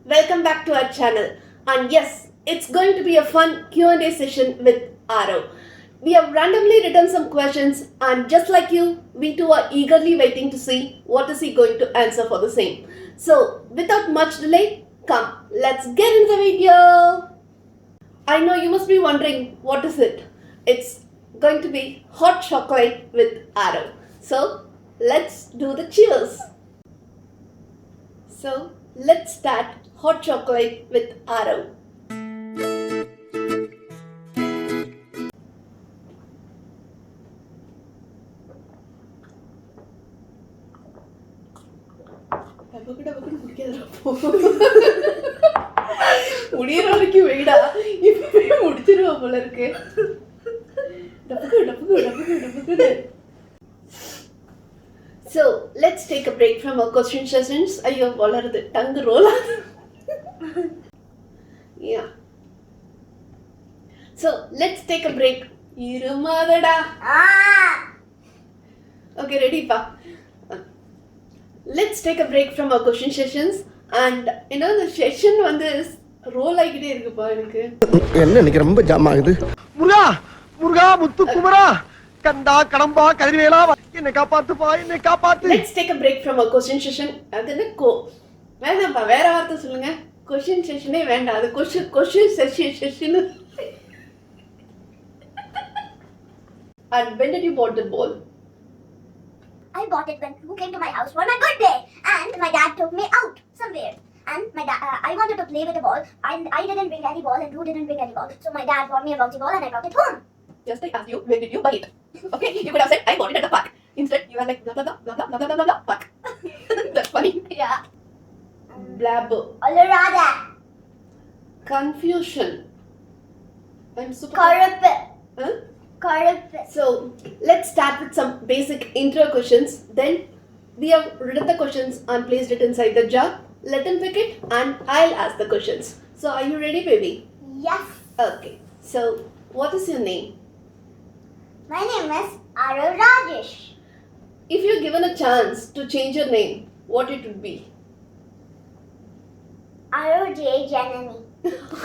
Welcome back to our channel. And yes, it's going to be a fun Q&A session with Arav. We have randomly written some questions and just like you, we too are eagerly waiting to see what is he going to answer for the same. So, without much delay, come, let's get into the video. I know you must be wondering, what is it? It's going to be hot chocolate with Arav. So, let's do the cheers. So, let's start hot chocolate with Arav. முடியற வரைக்கும் வெயிடா இப்பவே முடிச்சிருவா போல இருக்கு. So let's take a break from our question sessions. ஐயோ வளருது tongue roll. Yeah. So let's take a break. இருமாதடா. Okay, ready pa? Let's take a break from our question sessions and the session வந்து role ஆகிட்டே இருக்குப்பா எனக்கு. என்ன எனக்கு ரொம்ப ஜாம் ஆகுது. முருகா முருகா முத்து குமரா கந்தா கடம்பா கதிரவேலா என்னை காப்பாத்துப்பா என்னை காப்பாத்து. Let's take a break from our question session. அது என்ன வேண்டாம்ப்பா வேற வார்த்தை சொல்லுங்க. question sessionே வேண்டாம். அது question session. And when did you bought the ball? I bought it when who came to my house for my birthday, and my dad took me out somewhere. And I wanted to play with the ball, and I didn't bring any ball, and Drew didn't bring any ball. So my dad bought me a bouncy ball, and I brought it home. Just I asked you, when did you buy it? Okay, you could have said I bought it at the park. Instead, you are like blah blah blah blah blah blah blah blah park. That's funny. Yeah. Blabber. Alarada. Confusion. I'm super. Corrupt. Huh? Corrupt. So let's start with some basic intro questions. Then we have written the questions and placed it inside the jar. Let him pick it and I'll ask the questions. So are you ready, baby? Yes. Okay. So what is your name? My name is Arav Rajesh. If you're given a chance to change your name, what it would be? Arav J. Janani.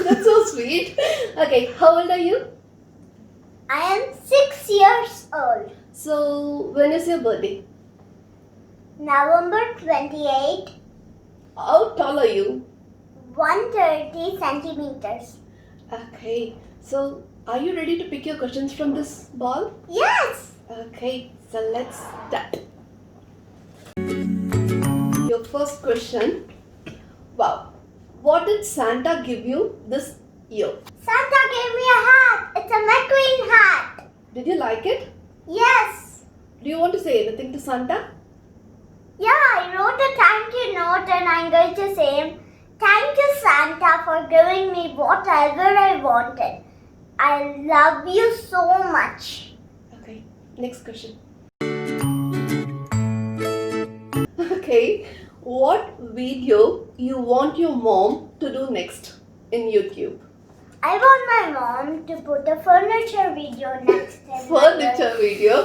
That's so sweet. Okay. How old are you? I am 6 years old. So when is your birthday? November 28, How tall are you? 130 centimeters. Okay. So are you ready to pick your questions from this ball? Yes. Okay, so let's start. Your first question. Wow. What did Santa give you this year? Santa gave me a hat. It's a McQueen hat. Did you like it? Yes. Do you want to say anything to Santa? Yeah, I wrote a thank you note and I'm going to say, thank you Santa for giving me whatever I wanted. I love you so much. Okay, next question. Okay, what video you want your mom to do next in YouTube? I want my mom to put a furniture video next time. Furniture video.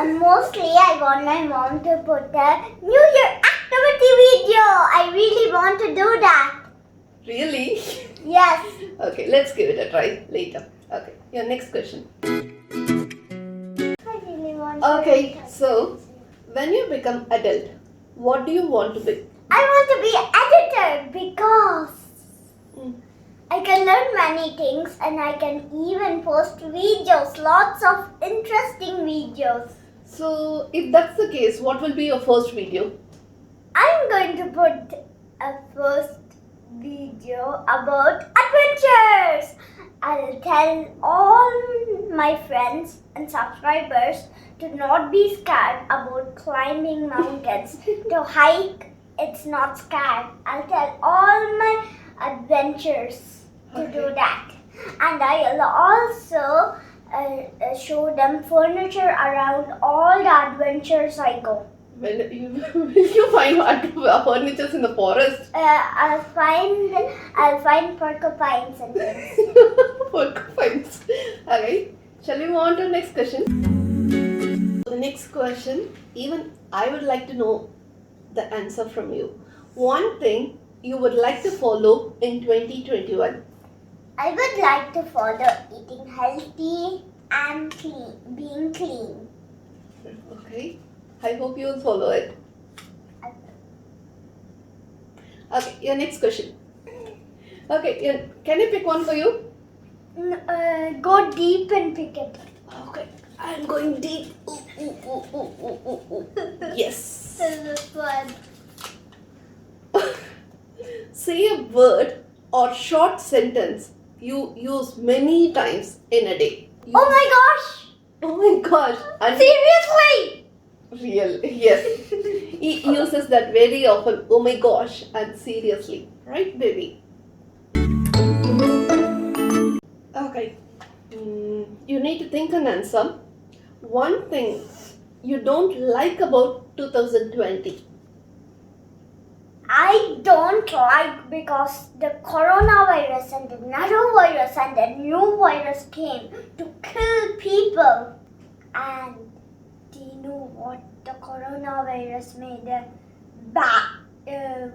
And mostly I want my mom to put a New Year activity video. I really want to do that. Really? Yes. Okay, let's give it a try later. Okay, your next question. I really want to Okay, do that. so when you become adult, what do you want to be? I want to be an editor because I can learn many things and I can even post videos, lots of interesting videos. So if that's the case, what will be your first video? I'm going to put a first video about adventures. I'll tell all my friends and subscribers to not be scared about climbing mountains. To hike, it's not scared. I'll tell all my adventures to do that. And I'll also show them furniture around all the adventures I go. Will you find furnitures in the forest? I'll find porcupines and things. Porcupines. Okay. Shall we move on to the next question? The next question, even I would like to know the answer from you. One thing you would like to follow in 2021? I would like to follow eating healthy and being clean. Okay. I hope you will follow it. Okay, your next question. Okay, can I pick one for you? Go deep and pick it. Okay, I'm going deep. Ooh. Yes. This is fun. Say a word or short sentence you use many times in a day. Oh my gosh! Oh my gosh. And Seriously? real, yes. He uses that very often. Oh my gosh, and seriously. Right, baby? Okay. You need to think and answer. One thing you don't like about 2020. I don't like because the coronavirus and the norovirus and the new virus came to kill people. And do you know what? The coronavirus made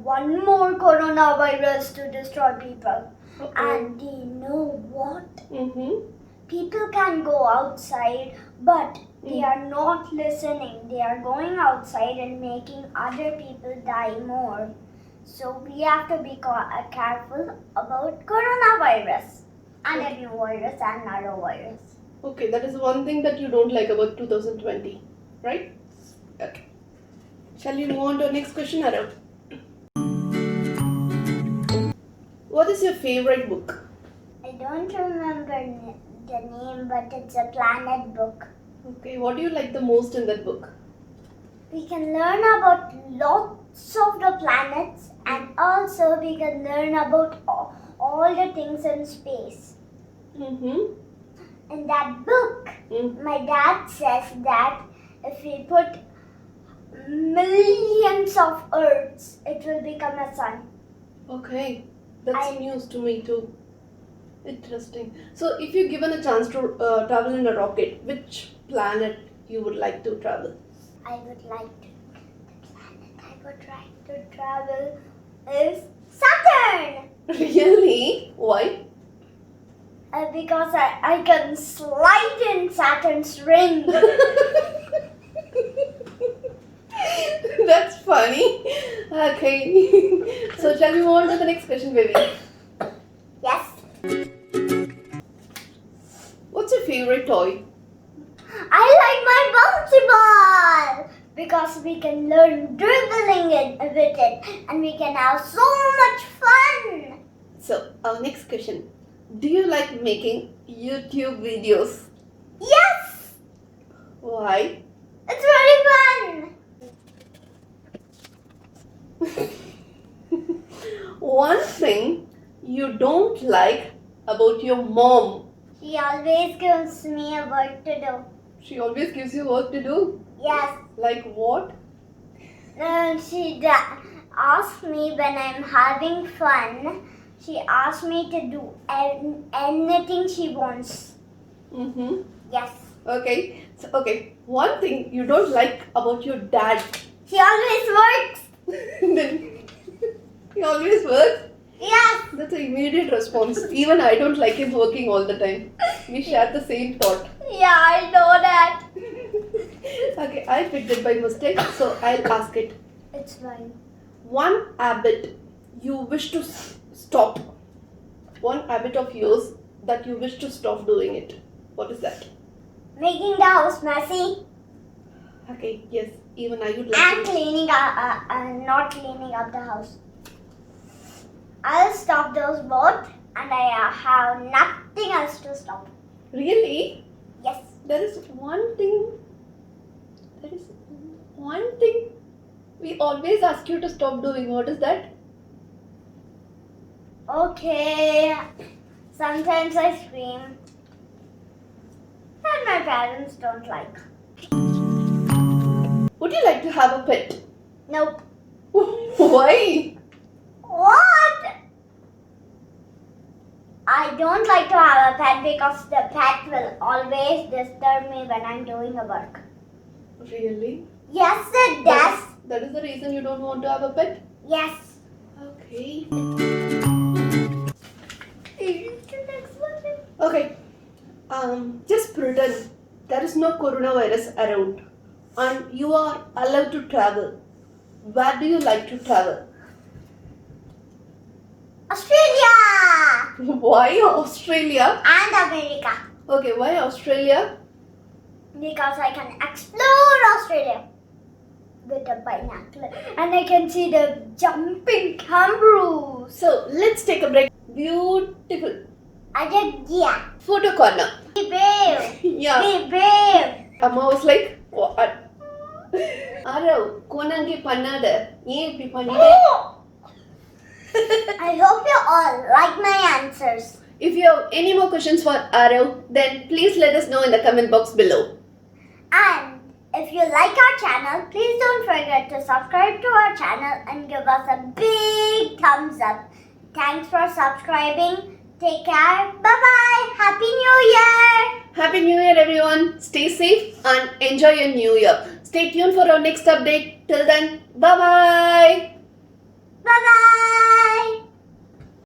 one more coronavirus to destroy people. And do you know what? People can go outside, but they are not listening. They are going outside and making other people die more. So we have to be careful about coronavirus and a new virus and norovirus. Okay, that is one thing that you don't like about 2020, right? Okay. Shall we move on to our next question, Arav? What is your favorite book? I don't remember the name, but it's a planet book. Okay, what do you like the most in that book? We can learn about lots of the planets, and also we can learn about all the things in space. In that book, my dad says that if we put millions of Earths, it will become a sun. Okay, that's news to me too. Interesting. So, if you're given a chance to travel in a rocket, which planet you would like to travel? I would like to. The planet I would like to travel is Saturn. Really? Why? Because I can slide in Saturn's ring. That's funny. Okay. So, shall we move on to the next question, baby? Yes. What's your favorite toy? I like my bouncy ball because we can learn dribbling with it and we can have so much fun. So, our next question. Do you like making YouTube videos? Yes! Why? It's very fun. One thing you don't like about your mom. She always gives me a work to do. She always gives you work to do. Yes. Like what? She asks me when I'm having fun. She asks me to do anything she wants. Yes. Okay. So, okay. One thing you don't like about your dad. She always works. Then he always works. Yes. That's an immediate response. Even I don't like him working all the time. We share the same thought. Yeah, I know that. Okay, I picked it by mistake, so I'll ask it. It's fine. One habit you wish to stop. One habit of yours that you wish to stop doing it. What is that? Making the house messy Okay, yes, even I would like and to. cleaning not cleaning up the house. I'll stop those both and I have nothing else to stop. Really? Yes. There is one thing we always ask you to stop doing. What is that? Okay. Sometimes I scream. And my parents don't like. Would you like to have a pet? Nope. Why? What? I don't like to have a pet because the pet will always disturb me when I'm doing a work. Really? Yes, it does. That is the reason you don't want to have a pet? Yes. Okay. Okay. Next one. Okay. Just pretend there is no coronavirus around and you are allowed to travel. Where do you like to travel? Australia Why Australia? and America. Okay, why Australia? Because I can explore Australia with a binocular and I can see the jumping kangaroos. So let's take a break. Beautiful. Yeah. Photo corner. Be brave. Yeah. Be brave. Amma was like, what? Arav, konange pannada. Yen ipdi pannide? I hope you all like my answers. If you have any more questions for Arav, then please let us know in the comment box below. And if you like our channel, please don't forget to subscribe to our channel and give us a big thumbs up. Thanks for subscribing. Take care. Bye-bye. Happy New Year. Happy New Year, everyone. Stay safe and enjoy your New Year. Stay tuned for our next update. Till then, bye bye. Bye-bye.